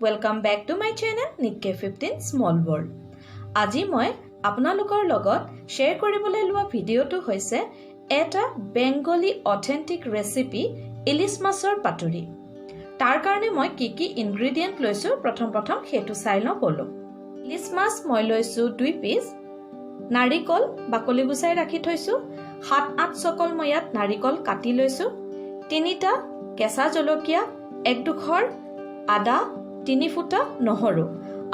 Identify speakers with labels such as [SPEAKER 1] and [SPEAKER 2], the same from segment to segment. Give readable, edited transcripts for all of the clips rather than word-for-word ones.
[SPEAKER 1] Welcome back to my channel Nikke 15 Small World. আজি মই আপোনালোকৰ লগত শেয়াৰ কৰিবলৈ লোৱা ভিডিঅটো হৈছে এটা বেংগলী অথেন্টিক ৰেচিপি ইলিশ মাছৰ পাতুৰি। তাৰ কাৰণে মই কি ইনগ্ৰেডিয়েন্ট লৈছো প্ৰথম হেতু চাই লওঁ বলো। ইলিশ মাছ মই লৈছো 2 পিস, নাৰিকল বাকলি গুচাই ৰাখি থৈছো, 7-8 চকল মই ইয়াত নাৰিকল কাটি লৈছো, 3টা কেঁচা জলকীয়া, 1 ডোখৰ আদা, 3 ফুটা নহৰু।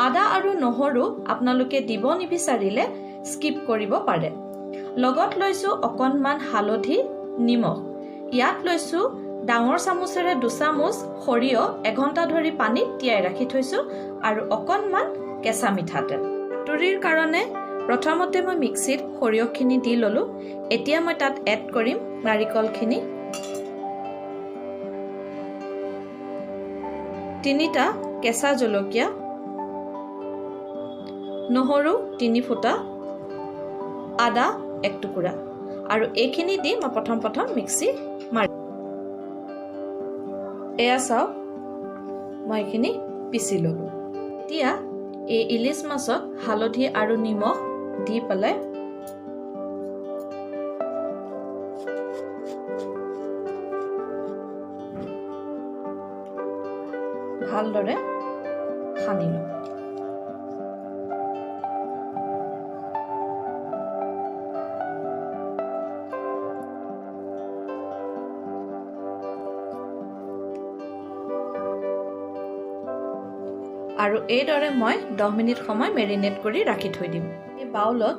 [SPEAKER 1] আদা আৰু নহৰু আপোনালোকে দিব নিবিচাৰিলে স্কিপ কৰিব পাৰে। লগত লৈছো অকনমান হালধি, নিমখ। ইয়াত লৈছো ডাঙৰ চামুচেৰে 2 চামুচ সৰিয়হ 1 ঘণ্টা ধৰি পানীত তিয়াই ৰাখি থৈছো আৰু অকনমান কেঁচা মিঠাতেল। পাতুৰিৰ কাৰণে প্ৰথমতে মই মিক্সিত সৰিয়হখিনি দি ললো। এতিয়া মই তাত এড কৰিম নাৰিকলখিনি, 3টা কেঁচা জলকীয়া, নহৰু 3 ফুটা, আদা 1 টুকুৰা আৰু এইখিনি দি মই প্ৰথম মিক্সি মাৰি। এয়া চাওক মই এইখিনি পিছি ললো। এতিয়া এই ইলিশ মাছত হালধি আৰু নিমখ দি পেলাই ভালদৰে সানি লওঁ। আৰু এইদৰে মই 10 মিনিট সময় মেৰিনেট কৰি ৰাখি থৈ দিম। এই বাউলত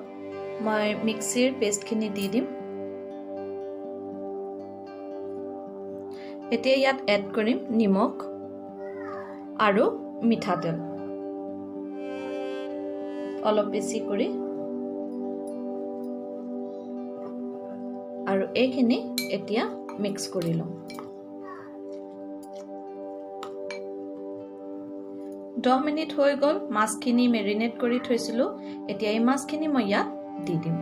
[SPEAKER 1] মই মিক্সিৰ পেষ্টখিনি দি দিম। এতিয়া ইয়াত এড কৰিম নিমখ আৰু মিঠাতেল অলপ বেছি কৰি, আৰু এইখিনি এতিয়া মিক্স কৰি লওঁ। 10 মিনিট হৈ গ'ল, মাছখিনি মেৰিনেট কৰি থৈছিলো। এতিয়া এই মাছখিনি মই ইয়াত দি দিম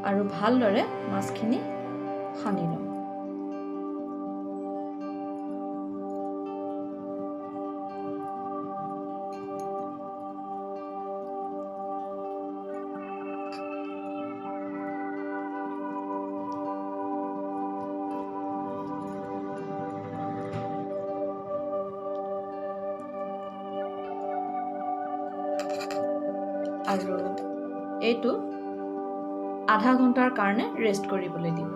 [SPEAKER 1] আৰু ভালদৰে মাছখিনি সানি লওঁ। আৰু এইটো আধা ঘণ্টাৰ কাৰণে ৰেষ্ট কৰিবলৈ দিম।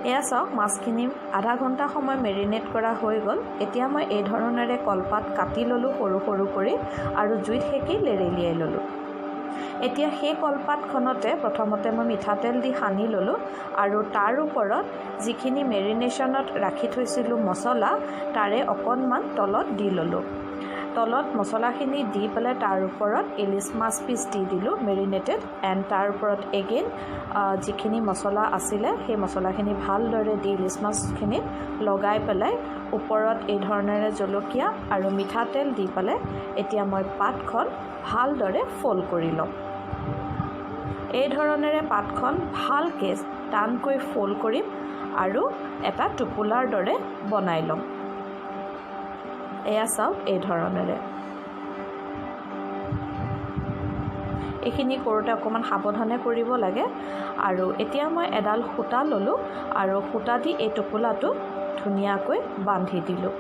[SPEAKER 1] এয়া চাওক মাছখিনি আধা ঘণ্টা সময় মেৰিনেট কৰা হৈ গ'ল। এতিয়া মই এই ধৰণেৰে কলপাত কাটি ললো সৰু কৰি আৰু জুইত সেকি লেৰেলিয়াই ললো। এতিয়া সেই কলপাতখনতে প্ৰথমতে মই মিঠাতেল দি সানি ললো আৰু তাৰ ওপৰত যিখিনি মেৰিনেশ্যনত ৰাখি থৈছিলো মছলা তাৰে অকনমান তলত দি ললো। তলত মছলাখিনি দি পেলাই তাৰ ওপৰত ইলিশ মাছ পিচ দি দিলোঁ মেৰিনেটেড, এণ্ড তাৰ ওপৰত এগেইন যিখিনি মছলা আছিলে সেই মছলাখিনি ভালদৰে দি ইলিশ মাছখিনিত লগাই পেলাই ওপৰত এই ধৰণেৰে জলকীয়া আৰু মিঠাতেল দি পেলাই এতিয়া মই পাতখন ভালদৰে ফ'ল্ড কৰি ল'ম। এই ধৰণেৰে পাতখন ভালকৈ টানকৈ ফ'ল্ড কৰিম আৰু এটা টোপোলাৰ দৰে বনাই ল'ম। এয়া চাওক এই ধৰণেৰে। এইখিনি কৰোঁতে অকণমান সাৱধানে কৰিব লাগে। আৰু এতিয়া মই এডাল সূতা ল'লোঁ আৰু সূতা দি এই টোপোলাটো ধুনীয়াকৈ বান্ধি দিলোঁ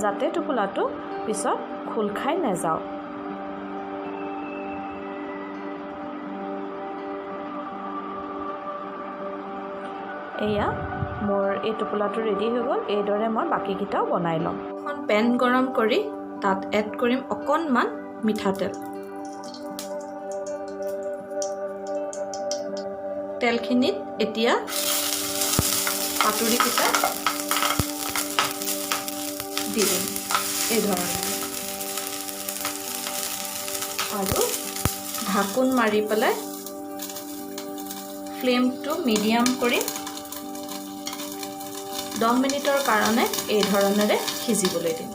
[SPEAKER 1] যাতে টোপোলাটো পিছত খোল খাই নাযাওক। এয়া মোৰ এই টোপোলাটো ৰেডি হৈ গ'ল। এইদৰে মই বাকীকেইটাও বনাই ল'ম। এখন পেন গৰম কৰি তাত এড কৰিম অকণমান মিঠাতেল। তেলখিনিত এতিয়া পাতুৰিকেইটা দি দিম এই ধৰণে আৰু ঢাকোন মাৰি পেলাই ফ্লেমটো মিডিয়াম কৰি 10 মিনিটৰ কাৰণে এই ধৰণেৰে সিজিবলৈ দিম।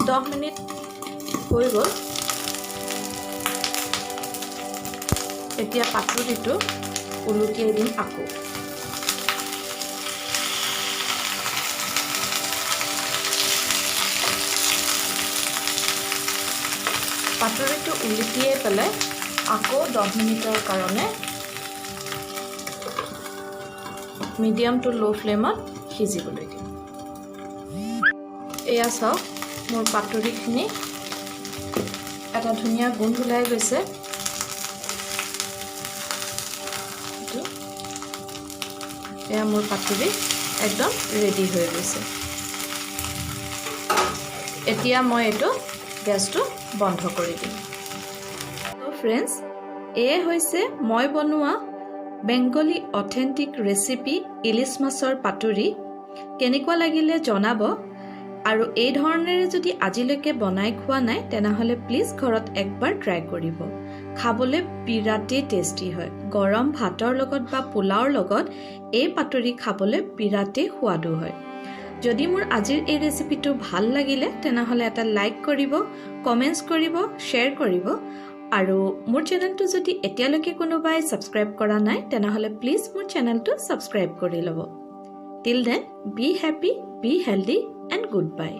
[SPEAKER 1] 10 মিনিট হৈ গ'ল। এতিয়া পাতুৰিটো উলটিয়াই দিম আকৌ। পাতৰিটো উলিটিয়ে পেলাই আকৌ 10 মিনিটৰ কাৰণে মিডিয়াম টু লো ফ্লেমত সিজিবলৈ দিম। এয়া চাওক মোৰ পাতৰিখিনি এটা ধুনীয়া গোন্ধ ওলাই গৈছে। এয়া মোৰ পাতৰি একদম ৰেডি হৈ গৈছে। এতিয়া মই এইটো গেছটো বন্ধ কৰি দিম। তো ফ্ৰেণ্ডছ, এয়ে হৈছে মই বনোৱা বেংগলী অথেণ্টিক ৰেচিপি ইলিচ মাছৰ পাতুৰি। কেনেকুৱা লাগিলে জনাব, আৰু এই ধৰণেৰে যদি আজিলৈকে বনাই খোৱা নাই তেনেহ'লে প্লিজ ঘৰত একবাৰ ট্ৰাই কৰিব। খাবলৈ বিৰাটেই টেষ্টি হয়। গৰম ভাতৰ লগত বা পোলাওৰ লগত এই পাতুৰি খাবলৈ বিৰাটেই সোৱাদো হয়। যদি মোৰ আজিৰ এই ৰেচিপিটো ভাল লাগিলে তেনেহ'লে এটা লাইক কৰিব, কমেণ্টছ কৰিব, শ্বেয়াৰ কৰিব, আৰু মোৰ চেনেলটো যদি এতিয়ালৈকে কোনোবাই ছাবস্ক্ৰাইব কৰা নাই তেনেহ'লে প্লিজ মোৰ চেনেলটো ছাবস্ক্ৰাইব কৰি ল'ব। Till then, be happy, be healthy and good bye.